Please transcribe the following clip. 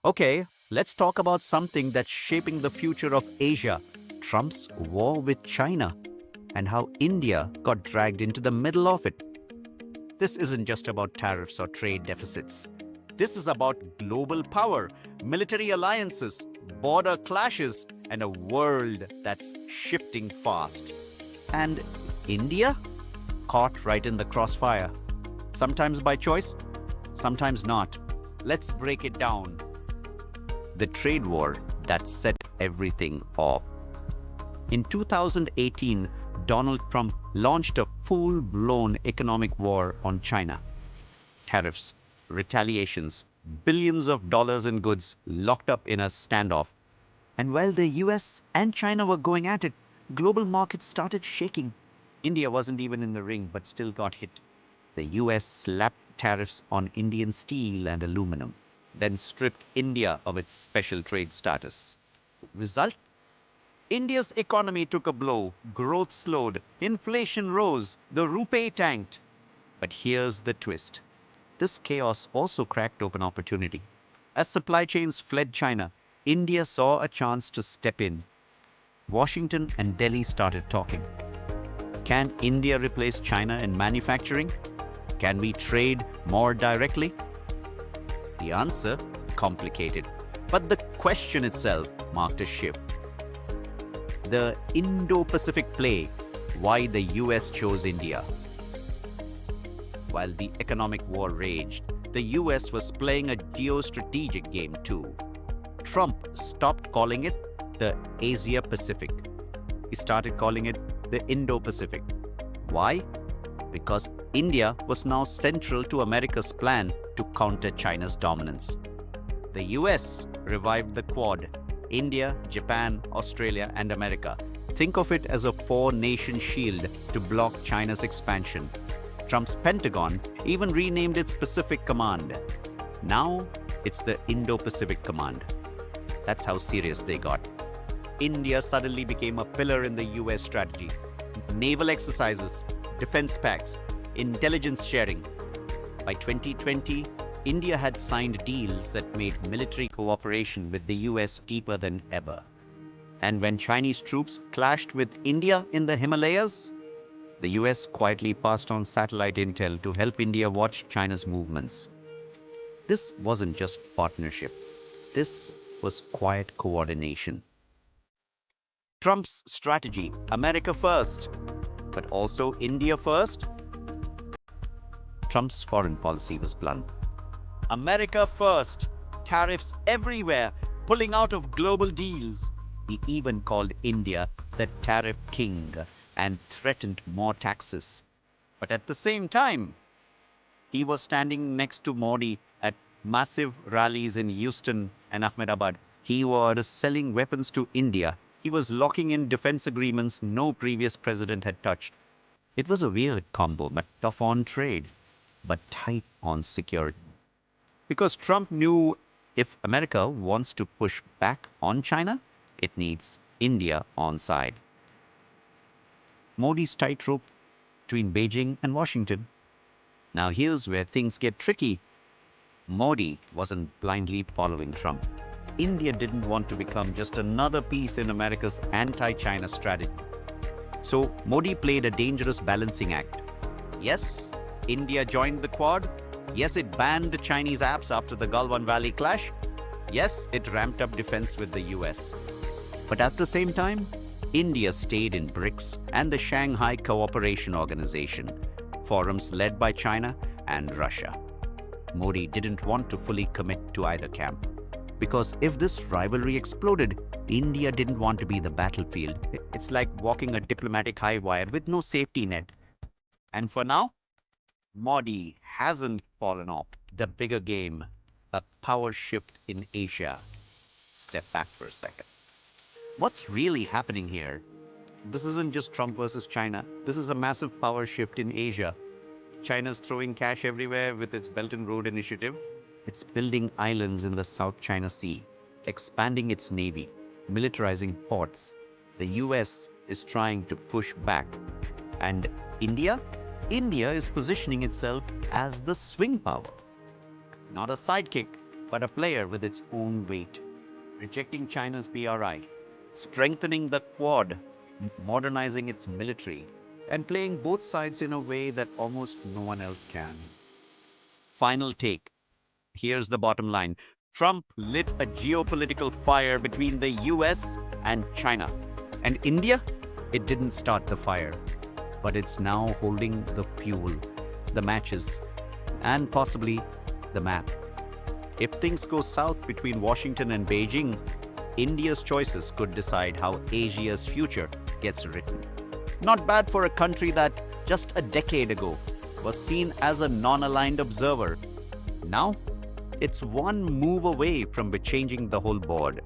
Okay, let's talk about something that's shaping the future of Asia, Trump's war with China, and how India got dragged into the middle of it. This isn't just about tariffs or trade deficits. This is about global power, military alliances, border clashes, and a world that's shifting fast. And India? Caught right in the crossfire. Sometimes by choice, sometimes not. Let's break it down. The trade war that set everything off. In 2018, Donald Trump launched a full-blown economic war on China. Tariffs, retaliations, billions of dollars in goods locked up in a standoff. And while the US and China were going at it, global markets started shaking. India wasn't even in the ring, but still got hit. The US slapped tariffs on Indian steel and aluminum, then stripped India of its special trade status. Result? India's economy took a blow, growth slowed, inflation rose, the rupee tanked. But here's the twist. This chaos also cracked open opportunity. As supply chains fled China, India saw a chance to step in. Washington and Delhi started talking. Can India replace China in manufacturing? Can we trade more directly? The answer? Complicated. But the question itself marked a shift. The Indo-Pacific play, why the US chose India. While the economic war raged, the US was playing a geostrategic game too. Trump stopped calling it the Asia-Pacific. He started calling it the Indo-Pacific. Why? Because India was now central to America's plan to counter China's dominance. The US revived the Quad: India, Japan, Australia, and America. Think of it as a four-nation shield to block China's expansion. Trump's Pentagon even renamed its Pacific Command. Now, it's the Indo-Pacific Command. That's how serious they got. India suddenly became a pillar in the US strategy. Naval exercises, defense pacts, intelligence sharing. By 2020, India had signed deals that made military cooperation with the US deeper than ever. And when Chinese troops clashed with India in the Himalayas, the US quietly passed on satellite intel to help India watch China's movements. This wasn't just partnership. This was quiet coordination. Trump's strategy, America first, but also India first. Trump's foreign policy was blunt. America first, tariffs everywhere, pulling out of global deals. He even called India the tariff king and threatened more taxes. But at the same time, he was standing next to Modi at massive rallies in Houston and Ahmedabad. He was selling weapons to India. He was locking in defense agreements no previous president had touched. It was a weird combo, but tough on trade, but tight on security. Because Trump knew if America wants to push back on China, it needs India on side. Modi's tightrope between Beijing and Washington. Now here's where things get tricky. Modi wasn't blindly following Trump. India didn't want to become just another piece in America's anti-China strategy. So Modi played a dangerous balancing act. Yes, India joined the Quad. Yes, it banned Chinese apps after the Galwan Valley clash. Yes, it ramped up defense with the US. But at the same time, India stayed in BRICS and the Shanghai Cooperation Organization, forums led by China and Russia. Modi didn't want to fully commit to either camp. Because if this rivalry exploded, India didn't want to be the battlefield. It's like walking a diplomatic high wire with no safety net. And for now, Modi hasn't fallen off. The bigger game, a power shift in Asia. Step back for a second. What's really happening here? This isn't just Trump versus China. This is a massive power shift in Asia. China's throwing cash everywhere with its Belt and Road Initiative. It's building islands in the South China Sea, expanding its navy, militarizing ports. The US is trying to push back. And India? India is positioning itself as the swing power, not a sidekick. but a player with its own weight, rejecting China's BRI, strengthening the Quad, modernizing its military, and playing both sides in a way that almost no one else can. Final take. Here's the bottom line. Trump lit a geopolitical fire between the US and China. And India? It didn't start the fire, but it's now holding the fuel, the matches, and possibly the map. If things go south between Washington and Beijing, India's choices could decide how Asia's future gets written. Not bad for a country that, just a decade ago, was seen as a non-aligned observer. Now, it's one move away from changing the whole board.